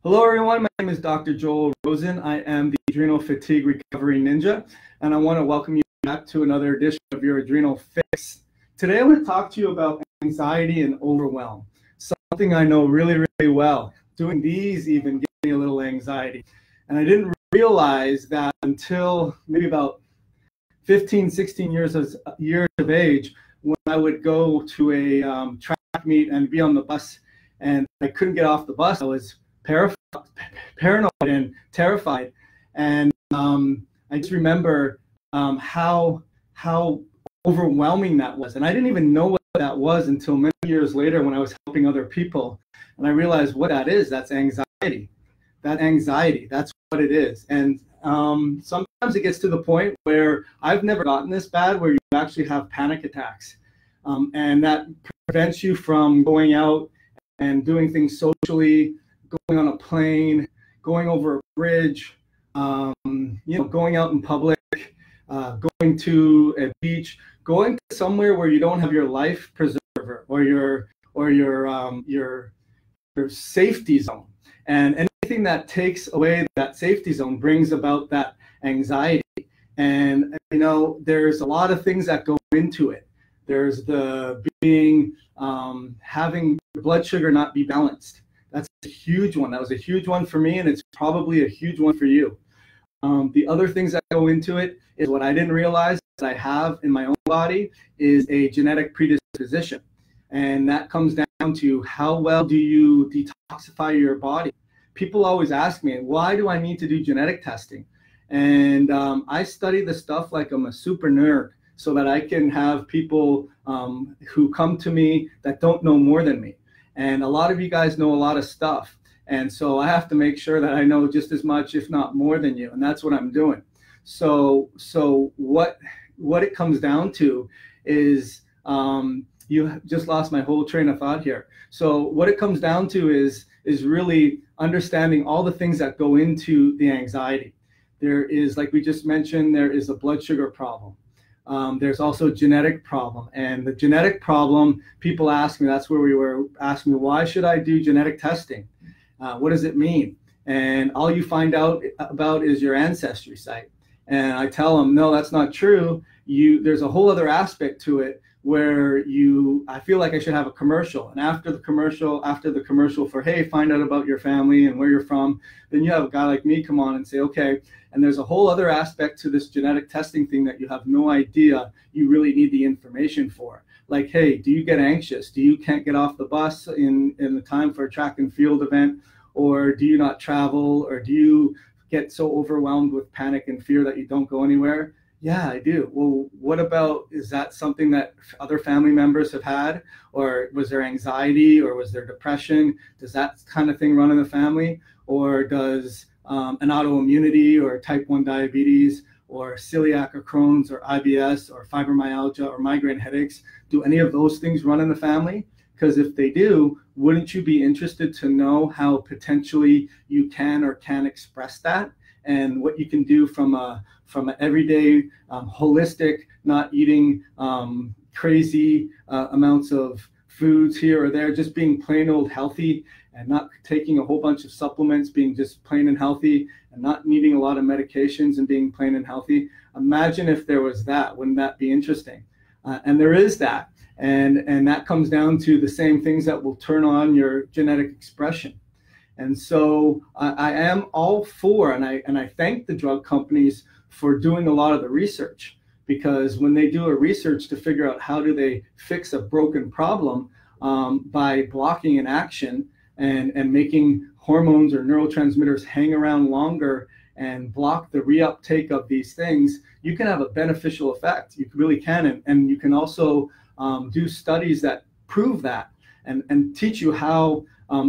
Hello, everyone. My name is Dr. Joel Rosen. I am the Adrenal Fatigue Recovery Ninja, and I want to welcome you back to another edition of your Adrenal Fix. Today, I want to talk to you about anxiety and overwhelm, something I know really, really well. Doing these even gave me a little anxiety, and I didn't realize that until maybe about 15, 16 years of age, when I would go to a track meet and be on the bus, and I couldn't get off the bus. I was paranoid and terrified, and I just remember how overwhelming that was, and I didn't even know what that was until many years later when I was helping other people, and I realized what that is. That's anxiety. That's what it is. And sometimes it gets to the point where I've never gotten this bad, where you actually have panic attacks, and that prevents you from going out and doing things socially, going on a plane, going over a bridge, going out in public, going to a beach, going to somewhere where you don't have your life preserver or your safety zone. And anything that takes away that safety zone brings about that anxiety. And there's a lot of things that go into it. There's the having your blood sugar not be balanced. That's a huge one. That was a huge one for me, and it's probably a huge one for you. The other things that go into it is what I didn't realize that I have in my own body is a genetic predisposition. And that comes down to how well do you detoxify your body. People always ask me, why do I need to do genetic testing? And I study the stuff like I'm a super nerd, so that I can have people who come to me that don't know more than me. And a lot of you guys know a lot of stuff. And so I have to make sure that I know just as much, if not more than you. And that's what I'm doing. So what it comes down to is, you just lost my whole train of thought here. So what it comes down to is really understanding all the things that go into the anxiety. There is, like we just mentioned, there is a blood sugar problem. There's also a genetic problem, and the genetic problem, people ask me, that's where we were asking me, why should I do genetic testing? What does it mean? And all you find out about is your ancestry site. And I tell them, no, that's not true. There's a whole other aspect to it where I feel like I should have a commercial. And after the commercial for, hey, find out about your family and where you're from, then you have a guy like me come on and say, okay, and there's a whole other aspect to this genetic testing thing that you have no idea you really need the information for. Like, hey, do you get anxious? Do you can't get off the bus in the time for a track and field event? Or do you not travel? Or do you get so overwhelmed with panic and fear that you don't go anywhere? Yeah, I do. Well, what about, is that something that other family members have had? Or was there anxiety, or was there depression? Does that kind of thing run in the family? Or does an autoimmunity or type 1 diabetes or celiac or Crohn's or IBS or fibromyalgia or migraine headaches, do any of those things run in the family? Because if they do, wouldn't you be interested to know how potentially you can or can express that, and what you can do from an everyday holistic, not eating crazy amounts of foods here or there, just being plain old healthy and not taking a whole bunch of supplements, being just plain and healthy and not needing a lot of medications and being plain and healthy. Imagine if there was that. Wouldn't that be interesting? And there is that. And that comes down to the same things that will turn on your genetic expression. And so I am all for, and I thank the drug companies for doing a lot of the research, because when they do a research to figure out how do they fix a broken problem by blocking an action and making hormones or neurotransmitters hang around longer and block the reuptake of these things, you can have a beneficial effect. You really can. And you can also do studies that prove that and teach you how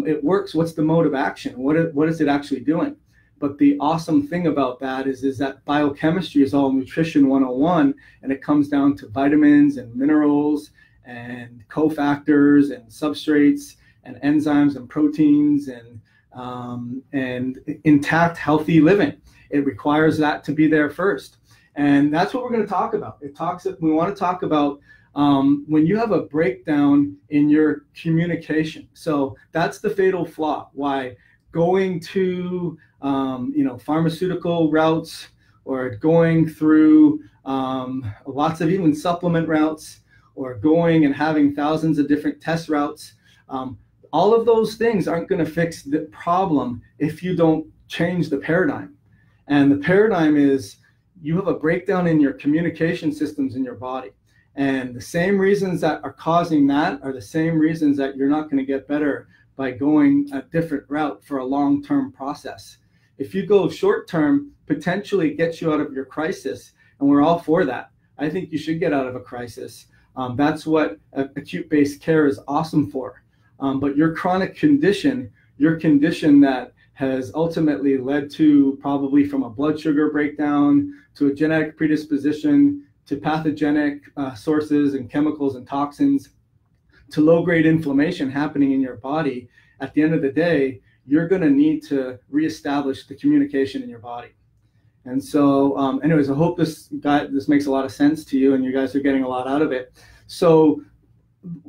it works. What's the mode of action? What is it actually doing? But the awesome thing about that is that biochemistry is all nutrition 101, and it comes down to vitamins and minerals and cofactors and substrates and enzymes and proteins and intact, healthy living. It requires that to be there first. And that's what we're going to talk about. We want to talk about when you have a breakdown in your communication. So that's the fatal flaw, why going to pharmaceutical routes, or going through lots of even supplement routes, or going and having thousands of different test routes. All of those things aren't going to fix the problem if you don't change the paradigm. And the paradigm is you have a breakdown in your communication systems in your body. And the same reasons that are causing that are the same reasons that you're not going to get better by going a different route for a long-term process. If you go short-term, potentially it gets you out of your crisis, and we're all for that. I think you should get out of a crisis. That's what acute-based care is awesome for. But your chronic condition, your condition that has ultimately led to, probably from a blood sugar breakdown to a genetic predisposition to pathogenic sources and chemicals and toxins to low-grade inflammation happening in your body, at the end of the day, you're going to need to reestablish the communication in your body. And so anyways, I hope this makes a lot of sense to you and you guys are getting a lot out of it. So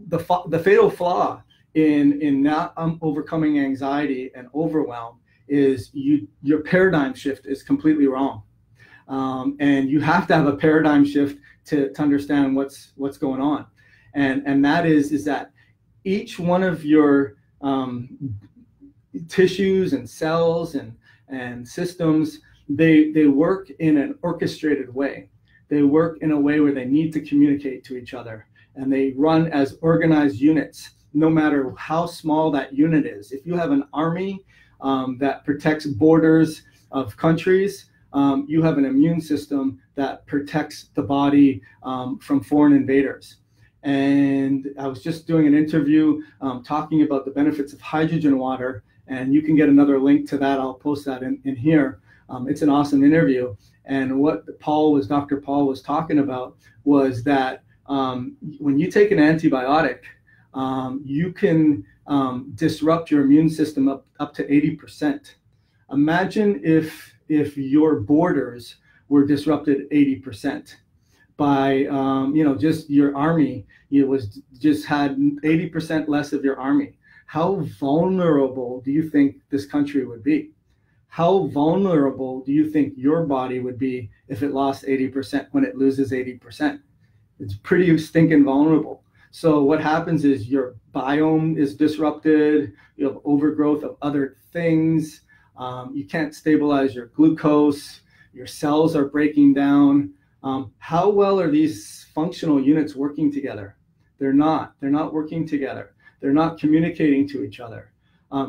the fatal flaw in not overcoming anxiety and overwhelm is your paradigm shift is completely wrong. And you have to have a paradigm shift to understand what's going on. And that is that each one of your tissues and cells and systems, they work in an orchestrated way. They work in a way where they need to communicate to each other, and they run as organized units, no matter how small that unit is. If you have an army that protects borders of countries, you have an immune system that protects the body from foreign invaders. And I was just doing an interview talking about the benefits of hydrogen water, and you can get another link to that. I'll post that in here. It's an awesome interview. And what Dr. Paul was talking about was that when you take an antibiotic, you can disrupt your immune system up to 80%. Imagine if your borders were disrupted 80% by just your army. You had 80% less of your army. How vulnerable do you think this country would be? How vulnerable do you think your body would be if it lost 80% when it loses 80%? It's pretty stinking vulnerable. So what happens is your biome is disrupted. You have overgrowth of other things. You can't stabilize your glucose. Your cells are breaking down. How well are these functional units working together? They're not. They're not working together. They're not communicating to each other.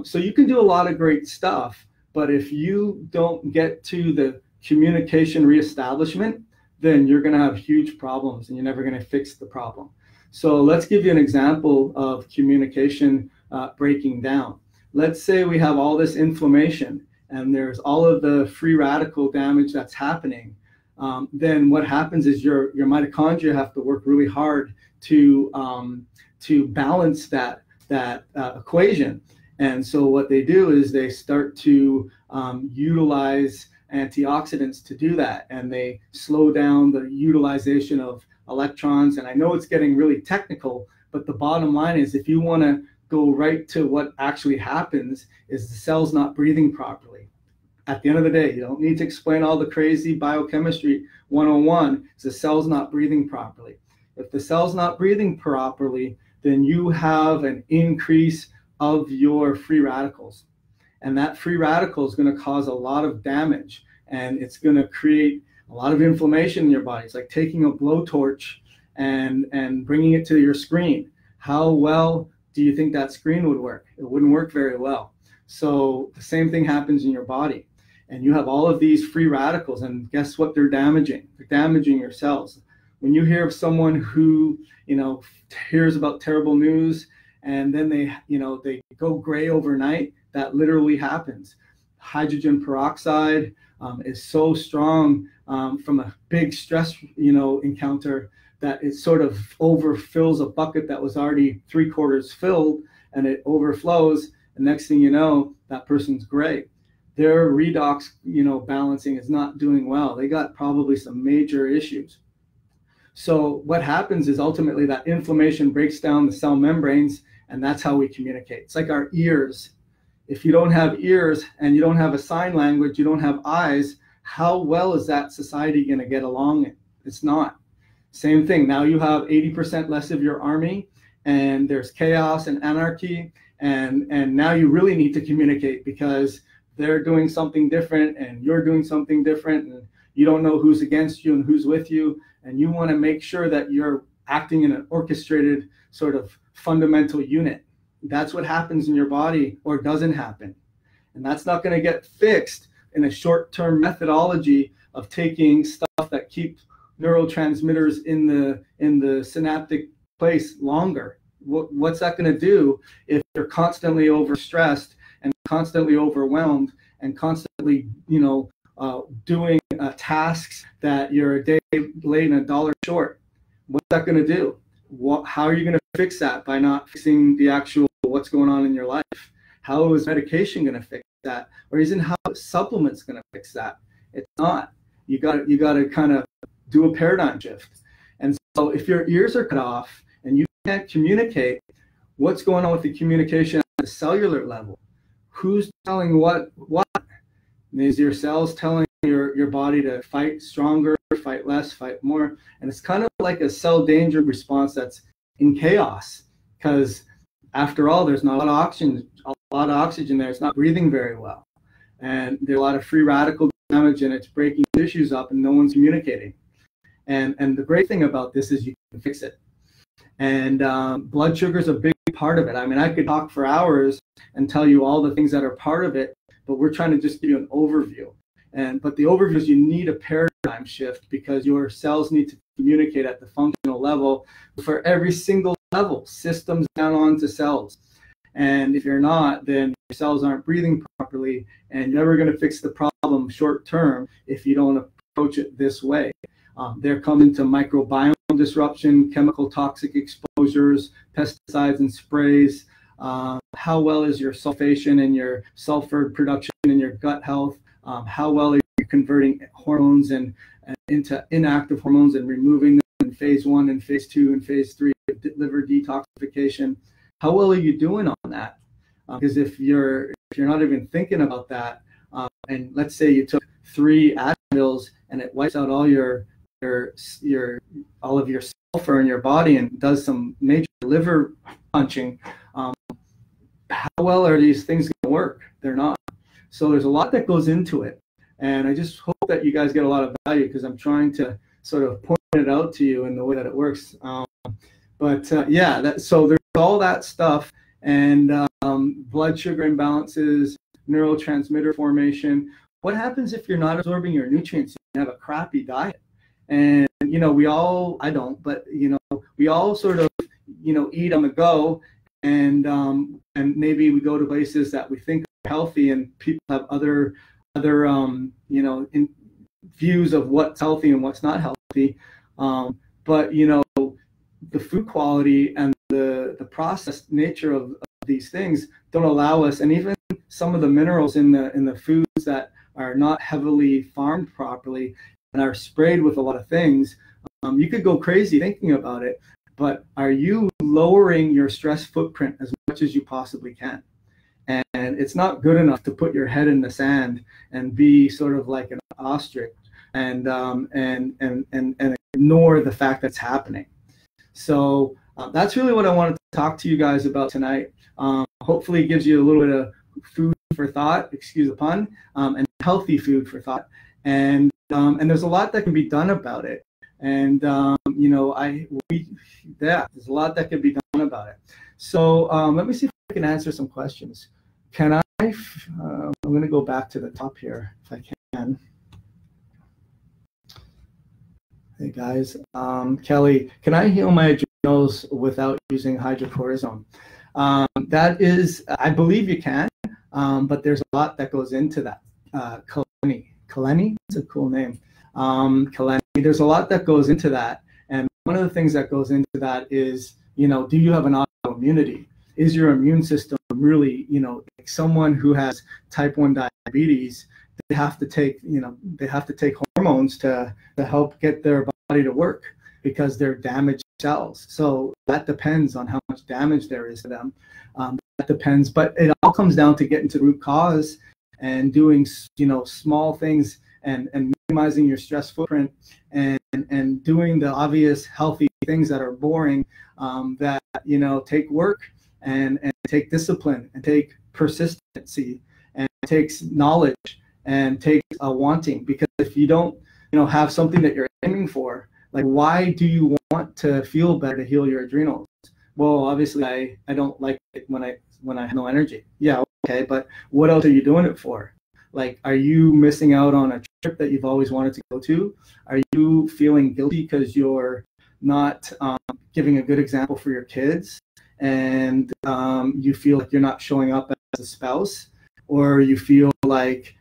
So you can do a lot of great stuff, but if you don't get to the communication reestablishment, then you're going to have huge problems and you're never going to fix the problem. So let's give you an example of communication breaking down. Let's say we have all this inflammation and there's all of the free radical damage that's happening. Then what happens is your mitochondria have to work really hard to balance that equation. And so what they do is they start to utilize antioxidants to do that, and they slow down the utilization of electrons. And I know it's getting really technical, but the bottom line is, if you want to go right to what actually happens, is the cell's not breathing properly. At the end of the day, you don't need to explain all the crazy biochemistry 101. The cell's not breathing properly. If the cell's not breathing properly, then you have an increase of your free radicals. And that free radical is going to cause a lot of damage, and it's going to create a lot of inflammation in your body. It's like taking a blowtorch and bringing it to your screen. How well do you think that screen would work? It wouldn't work very well. So the same thing happens in your body. And you have all of these free radicals, and guess what they're damaging? They're damaging your cells. When you hear of someone who, hears about terrible news and then they go gray overnight, that literally happens. Hydrogen peroxide is so strong from a big stress, encounter, that it sort of overfills a bucket that was already 3/4 filled, and it overflows. And next thing you know, that person's gray. Their redox, balancing is not doing well. They got probably some major issues. So what happens is ultimately that inflammation breaks down the cell membranes, and that's how we communicate. It's like our ears. If you don't have ears and you don't have a sign language, you don't have eyes, how well is that society going to get along? It's not. Same thing. Now you have 80% less of your army, and there's chaos and anarchy, and now you really need to communicate because they're doing something different and you're doing something different, and you don't know who's against you and who's with you, and you want to make sure that you're acting in an orchestrated sort of fundamental unit. That's what happens in your body or doesn't happen. And that's not going to get fixed in a short-term methodology of taking stuff that keeps neurotransmitters in the synaptic place longer. What's that going to do if you're constantly overstressed and constantly overwhelmed and constantly, doing tasks that you're a day late and $1 short? What's that going to do? How are you going to fix that by not fixing the actual what's going on in your life? How is medication going to fix that? Or isn't how supplements going to fix that? It's not. You got to kind of do a paradigm shift. And so if your ears are cut off and you can't communicate, what's going on with the communication at the cellular level? Who's telling what? Is your cells telling your body to fight stronger, fight less, fight more? And it's kind of like a cell danger response that's in chaos, because after all, there's not a lot of oxygen there. It's not breathing very well, and there's a lot of free radical damage, and it's breaking tissues up, and no one's communicating. And the great thing about this is you can fix it. And blood sugar is a big part of it. I mean, I could talk for hours and tell you all the things that are part of it, but we're trying to just give you an overview. But the overview is you need a paradigm shift, because your cells need to communicate at the functional level for every single level, systems down onto cells. And if you're not, then your cells aren't breathing properly, and you're never going to fix the problem short term if you don't approach it this way. They're coming to microbiome disruption, chemical toxic exposures, pesticides and sprays. How well is your sulfation and your sulfur production in your gut health? How well are you converting hormones and into inactive hormones and removing them in phase 1 and phase 2 and phase 3 liver detoxification? How well are you doing on that? Because if you're not even thinking about that, and let's say you took 3 Advils and it wipes out all all of your sulfur in your body and does some major liver punching, how well are these things going to work? They're not. So there's a lot that goes into it, and I just hope that you guys get a lot of value, because I'm trying to sort of point it out to you in the way that it works. So there's all that stuff, and blood sugar imbalances, neurotransmitter formation. What happens if you're not absorbing your nutrients and you have a crappy diet? And we all, I don't, but we all sort of eat on the go, and maybe we go to places that we think are healthy, and people have other views of what's healthy and what's not healthy. But the food quality and the processed nature of these things don't allow us, and even some of the minerals in the foods that are not heavily farmed properly and are sprayed with a lot of things, you could go crazy thinking about it, but are you lowering your stress footprint as much as you possibly can? And it's not good enough to put your head in the sand and be sort of like an ostrich and ignore the fact that's happening. So that's really what I wanted to talk to you guys about tonight. Hopefully it gives you a little bit of food for thought, excuse the pun, and healthy food for thought. And there's a lot that can be done about it. And there's a lot that can be done about it. So let me see if I can answer some questions. Can I? I'm going to go back to the top here if I can. Hey guys, Kelly, can I heal my adrenals without using hydrocortisone? That is, I believe you can, but there's a lot that goes into that. Kaleni, it's a cool name. Kaleni, there's a lot that goes into that, and one of the things that goes into that is, do you have an autoimmunity? Is your immune system really, like someone who has type 1 diabetes? They have to take, hormones to help get their body to work. because they're damaged cells. So that depends on how much damage there is to them. That depends, but it all comes down to getting to the root cause and doing, small things and minimizing your stress footprint and doing the obvious healthy things that are boring, that, take work and take discipline and take persistency and takes knowledge and takes a wanting. Because if you don't, have something that you're aiming for, like, why do you want to feel better to heal your adrenals? Well, obviously I don't like it when I have no energy. Yeah, okay, but what else are you doing it for? Like, are you missing out on a trip that you've always wanted to go to? Are you feeling guilty because you're not giving a good example for your kids, and you feel like you're not showing up as a spouse, or you feel like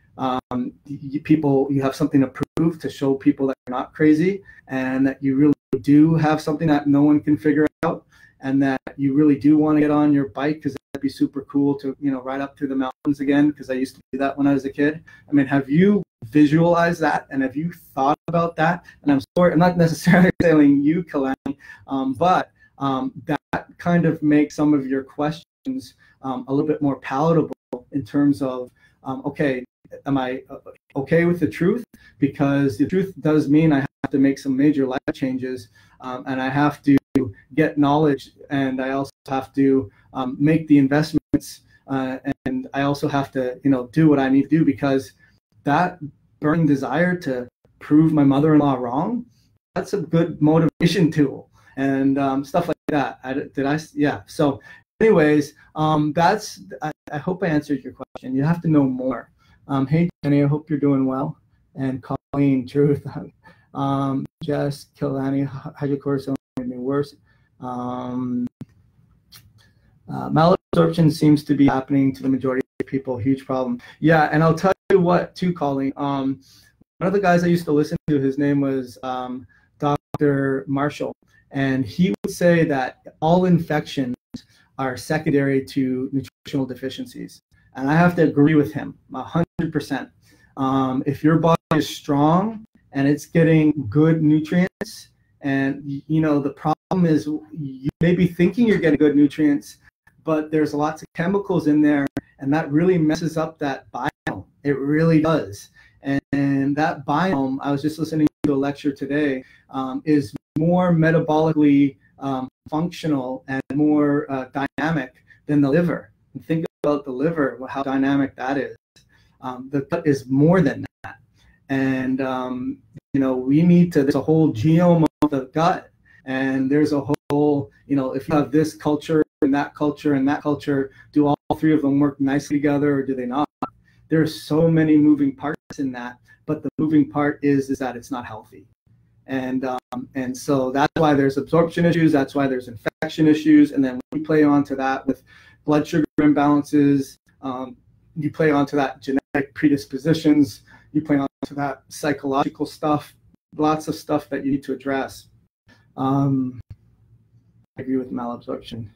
you have something to prove to show people that you're not crazy, and that you really do have something that no one can figure out, and that you really do want to get on your bike because that'd be super cool to ride up through the mountains again, because I used to do that when I was a kid. I mean, have you visualized that, and have you thought about that? And I'm not necessarily telling you, Kalani, but that kind of makes some of your questions a little bit more palatable in terms of, okay, am I okay with the truth? Because the truth does mean I have to make some major life changes, and I have to get knowledge, and I also have to make the investments, and I also have to do what I need to do, because that burning desire to prove my mother-in-law wrong, that's a good motivation tool, and stuff like that. Yeah. So anyways, I hope I answered your question. You have to know more. Hey Jenny, I hope you're doing well. And Colleen, truth. Jess, Kalani, hydrocortisone made me worse. Malabsorption seems to be happening to the majority of people. Huge problem. Yeah, and I'll tell you what too, Colleen. One of the guys I used to listen to, his name was Dr. Marshall, and he would say that all infections are secondary to nutritional deficiencies. And I have to agree with him 100%. If your body is strong and it's getting good nutrients, and the problem is you may be thinking you're getting good nutrients, but there's lots of chemicals in there, and that really messes up that biome. It really does. And that biome, I was just listening to a lecture today, is more metabolically functional and more dynamic than the liver. And think about the liver, how dynamic that is. The gut is more than that. And, we need to, there's a whole genome of the gut, and there's a whole, if you have this culture and that culture and that culture, do all three of them work nicely together, or do they not? There's so many moving parts in that, but the moving part is that it's not healthy. And so that's why there's absorption issues, that's why there's infection issues, and then we play onto that with blood sugar imbalances, you play onto that genetic predispositions, you play onto that psychological stuff, lots of stuff that you need to address. I agree with malabsorption.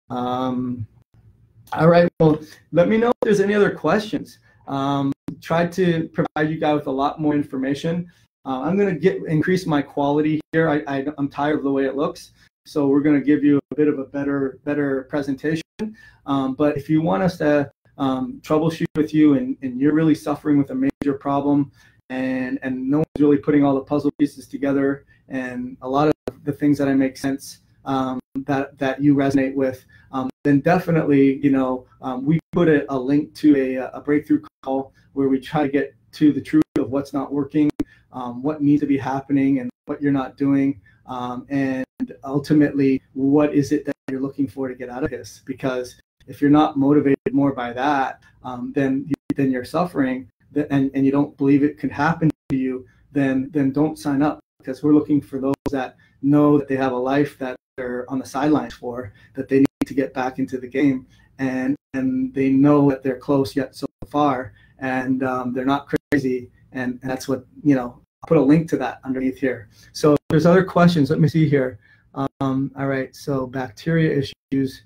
All right, well, let me know if there's any other questions. Try to provide you guys with a lot more information. I'm going to increase my quality here. I'm tired of the way it looks, so we're going to give you a bit of a better presentation. But if you want us to troubleshoot with you, and you're really suffering with a major problem, and no one's really putting all the puzzle pieces together, and a lot of the things that make sense, that you resonate with, then definitely, we put a link to a breakthrough call where we try to get to the truth of what's not working, what needs to be happening, and what you're not doing, and ultimately, what is it that you're looking for to get out of this? Because if you're not motivated more by that, then you're suffering, and you don't believe it could happen to you, then don't sign up, because we're looking for those that know that they have a life that they're on the sidelines for, that they need to get back into the game, and they know that they're close yet so far, and they're not crazy, and that's what, I'll put a link to that underneath here. So if there's other questions, let me see here. All right, so bacteria issues.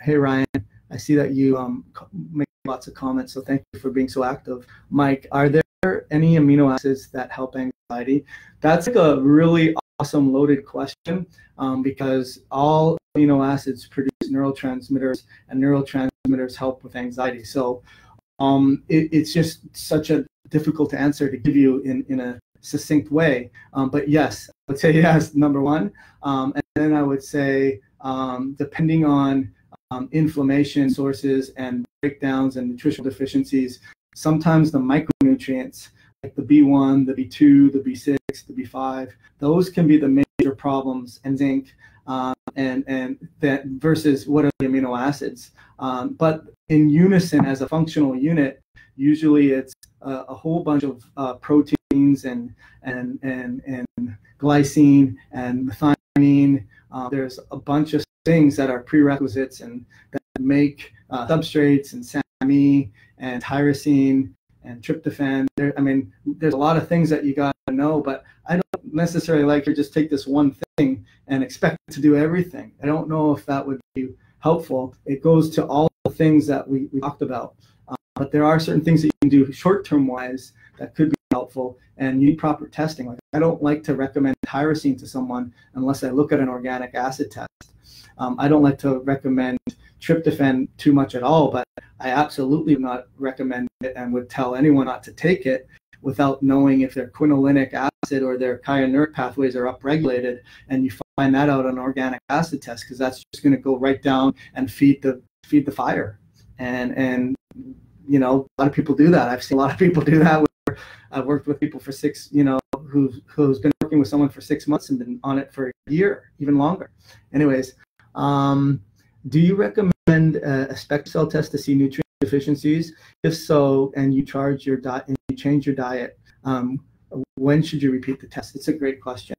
Hey Ryan, I see that you make lots of comments, so thank you for being so active. Mike, are there any amino acids that help anxiety? That's like a really awesome loaded question, because all amino acids produce neurotransmitters, and neurotransmitters help with anxiety. So it's just such a difficult answer to give you in a succinct way. But yes, I would say yes, number one. And then I would say, depending on inflammation sources and breakdowns and nutritional deficiencies, sometimes the micronutrients like the B1, the B2, the B6, the B5, those can be the major problems, and zinc, and that versus what are the amino acids. But in unison as a functional unit, usually it's a whole bunch of proteins and glycine and methionine. There's a bunch of things that are prerequisites and that make substrates and SAMe and tyrosine and tryptophan. There's a lot of things that you got to know, but I don't necessarily like to just take this one thing and expect it to do everything. I don't know if that would be helpful. It goes to all the things that we talked about. But there are certain things that you can do short-term wise that could be helpful, and you need proper testing. Like, I don't like to recommend tyrosine to someone unless I look at an organic acid test. I don't like to recommend tryptophan too much at all, but I absolutely would not recommend it and would tell anyone not to take it without knowing if their quinolinic acid or their chionuric pathways are upregulated, and you find that out on an organic acid test, because that's just going to go right down and feed the fire. And you know, a lot of people do that. I've seen a lot of people do that. I've worked with people for who's been working with someone for 6 months and been on it for a year, even longer. Anyways, do you recommend a spectral cell test to see nutrient deficiencies? If so, and you charge your diet and you change your diet, when should you repeat the test? It's a great question.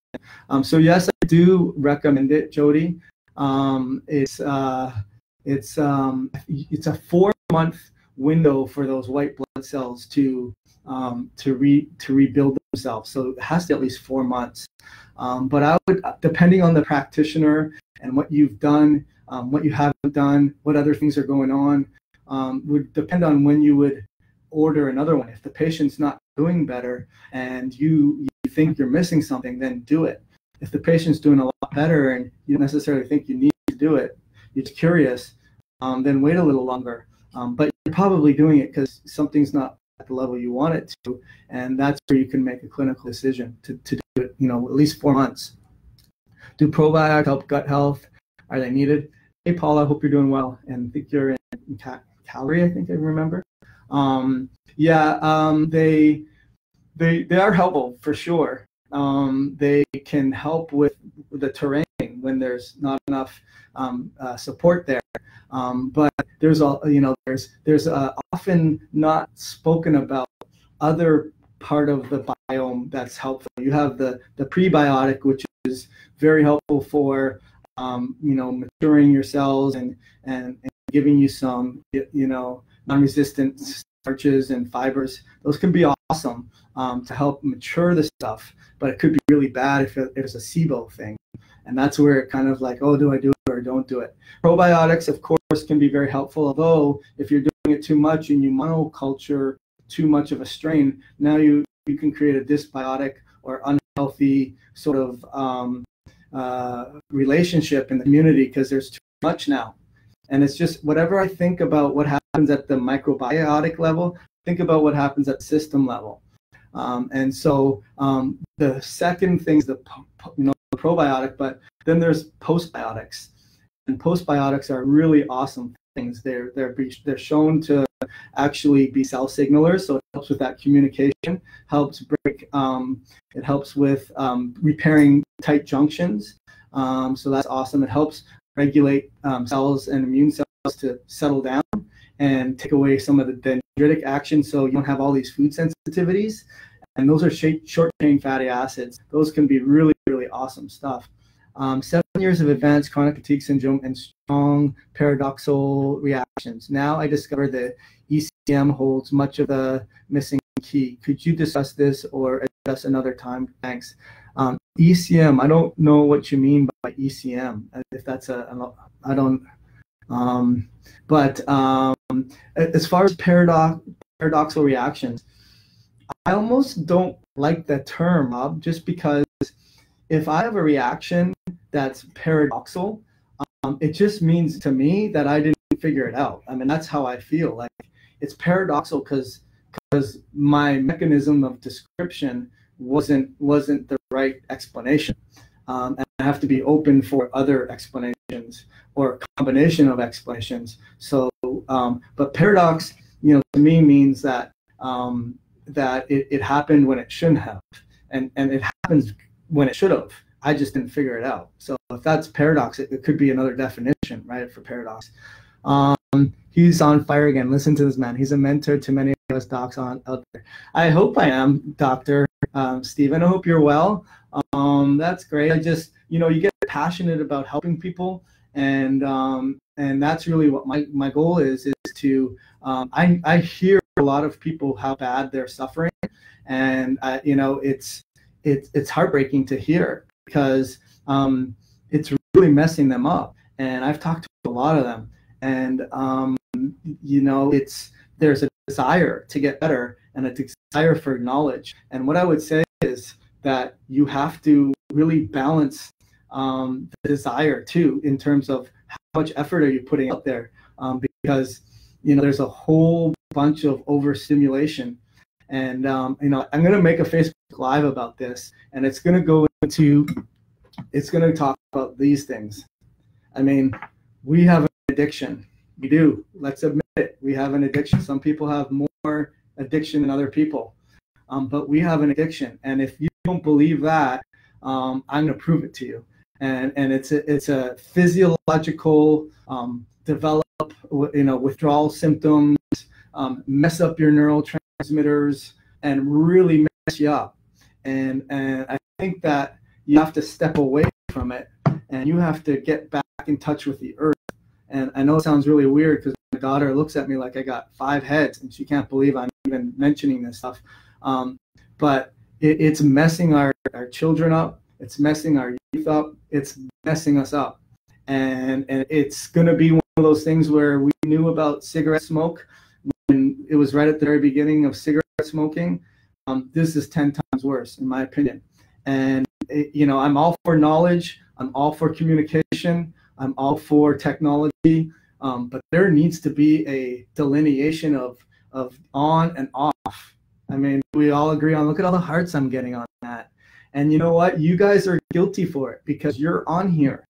So yes, I do recommend it, Jody. It's a 4-month window for those white blood cells to rebuild themselves. So it has to at least 4 months. But I would, depending on the practitioner and what you've done, what you haven't done, what other things are going on, would depend on when you would order another one. If the patient's not doing better and you think you're missing something, then do it. If the patient's doing a lot better and you don't necessarily think you need to do it, you're just curious, then wait a little longer. But you're probably doing it because something's not at the level you want it to, and that's where you can make a clinical decision to do it, at least 4 months. Do probiotics help gut health? Are they needed? Hey, Paul, I hope you're doing well, and I think you're in Calgary, I think I remember. They are helpful for sure. They can help with the terrain when there's not enough support there. But there's often not spoken about other part of the biome that's helpful. You have the prebiotic, which is very helpful for maturing your cells and giving you some non-resistant starches and fibers. Those can be awesome to help mature the stuff, but it could be really bad if it's a SIBO thing. And that's where it kind of like, oh, do I do it or don't do it? Probiotics, of course, can be very helpful, although if you're doing it too much and you monoculture too much of a strain, now you can create a dysbiotic or unhealthy sort of relationship in the community because there's too much now. And it's just whatever I think about what happens at the microbiotic level, think about what happens at the system level. And so the second thing is the probiotic, but then there's postbiotics, and postbiotics are really awesome things. They're shown to actually be cell signalers, so it helps with that communication, helps it helps with repairing tight junctions. So that's awesome. It helps regulate cells and immune cells to settle down and take away some of the dendritic action, so you don't have all these food sensitivities. And those are short-chain fatty acids. Those can be really, really awesome stuff. 7 years of advanced chronic fatigue syndrome and strong paradoxal reactions. Now I discover that ECM holds much of the missing key. Could you discuss this or address another time? Thanks. ECM, I don't know what you mean by ECM. If that's I don't. But as far as paradoxal reactions, I almost don't like that term, Rob, just because if I have a reaction that's paradoxal, it just means to me that I didn't figure it out. I mean, that's how I feel. Like, it's paradoxical because my mechanism of description wasn't the right explanation, and I have to be open for other explanations or a combination of explanations. So, but paradox, to me means that that it happened when it shouldn't have, and it happens when it should have. I just didn't figure it out. So if that's paradox, it could be another definition, right, for paradox. He's on fire again. Listen to this man. He's a mentor to many of us docs out there. I hope I am, Dr. Stephen. I hope you're well. That's great. I just, you get passionate about helping people, and that's really what my goal is to, I hear a lot of people how bad they're suffering, and it's heartbreaking to hear, because it's really messing them up. And I've talked to a lot of them, and there's a desire to get better and a desire for knowledge. And what I would say is that you have to really balance the desire too, in terms of how much effort are you putting out there, because there's a whole bunch of overstimulation. And I'm going to make a Facebook Live about this, and it's going to talk about these things. I mean, we have an addiction. We do. Let's admit it. We have an addiction. Some people have more addiction than other people, but we have an addiction. And if you don't believe that, I'm going to prove it to you. And it's a physiological develop, withdrawal symptoms, mess up your neurotransmitters, and really mess you up. And I think that you have to step away from it, and you have to get back in touch with the earth. And I know it sounds really weird, because my daughter looks at me like I got 5 heads, and she can't believe I'm even mentioning this stuff. But it's messing our children up. It's messing our youth up. It's messing us up. And it's going to be one of those things where we knew about cigarette smoke when it was right at the very beginning of cigarette smoking. This is 10 times worse, in my opinion. And, I'm all for knowledge. I'm all for communication. I'm all for technology. But there needs to be a delineation of on and off. I mean, we all agree on, look at all the hearts I'm getting on that. And you know what? You guys are guilty for it, because you're on here.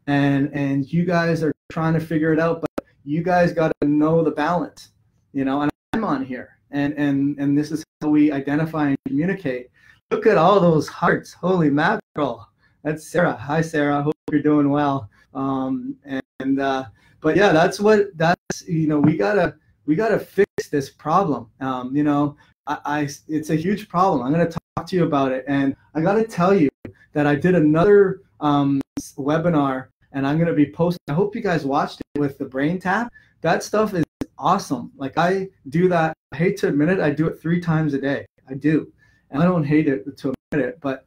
And you guys are trying to figure it out, but you guys got to know the balance, and I'm on here, and this is how we identify and communicate. Look at all those hearts. Holy mackerel. That's Sarah. Hi, Sarah. Hope you're doing well. But yeah, we gotta fix this problem. It's a huge problem. I'm going to talk to you about it. And I got to tell you that I did another webinar, and I'm going to be posting. I hope you guys watched it with the brain tap. That stuff is awesome. Like, I do that. I hate to admit it. I do it 3 times a day. I do. And I don't hate it to admit it, but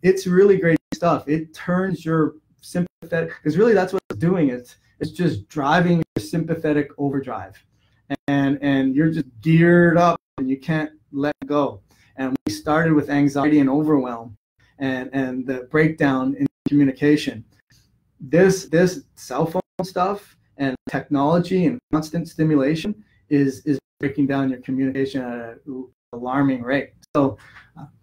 it's really great stuff. It turns your sympathetic, because really that's what it's doing. It's just driving your sympathetic overdrive. And you're just geared up, and you can't let go. And we started with anxiety and overwhelm, and the breakdown in communication. This cell phone stuff and technology and constant stimulation is breaking down your communication at an alarming rate. So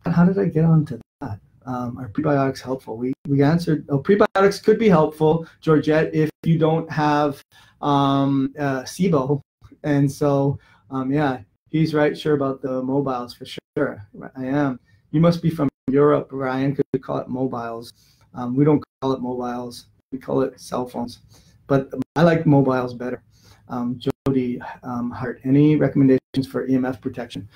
how did I get onto that? Are prebiotics helpful? We answered, prebiotics could be helpful, Georgette, if you don't have SIBO. And so, yeah, he's right, sure, about the mobiles, for sure. I am. You must be from Europe, Ryan, because we call it mobiles. We don't call it mobiles. We call it cell phones. But I like mobiles better. Jody Hart, any recommendations for EMF protection?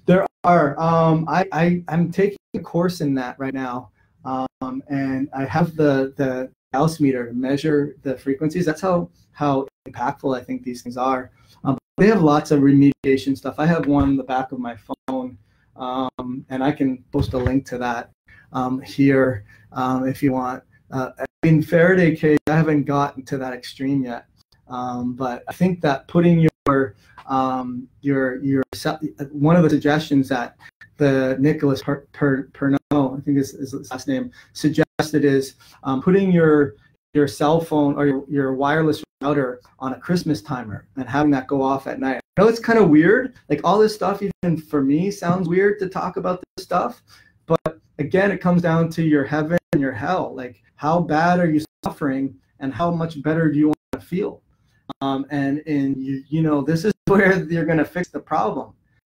There are. I'm taking a course in that right now, and I have the Gauss meter to measure the frequencies. That's how impactful I think these things are. They have lots of remediation stuff. I have one in the back of my phone, and I can post a link to that here if you want. In Faraday cage, I haven't gotten to that extreme yet, but I think that putting your one of the suggestions that the Nicholas Pernod, I think is his last name, suggested is putting your cell phone or your wireless router on a Christmas timer and having that go off at night. I know it's kind of weird. Like all this stuff, even for me, sounds weird to talk about this stuff. But again, it comes down to your heaven and your hell. Like how bad are you suffering and how much better do you want to feel? And you know, this is where you're going to fix the problem.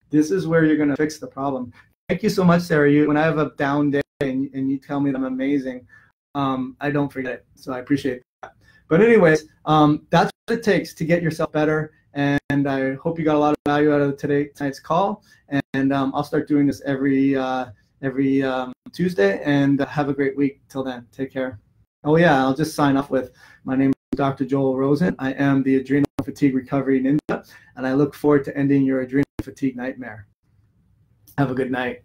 This is where you're going to fix the problem. Thank you so much, Sarah. When I have a down day and you tell me that I'm amazing, I don't forget it. So I appreciate that. But anyways, that's what it takes to get yourself better. And I hope you got a lot of value out of tonight's call. And I'll start doing this every Tuesday. And have a great week. Till then, take care. Oh yeah, I'll just sign off with my name is Dr. Joel Rosen. I am the Adrenal Fatigue Recovery Ninja, and I look forward to ending your adrenal fatigue nightmare. Have a good night.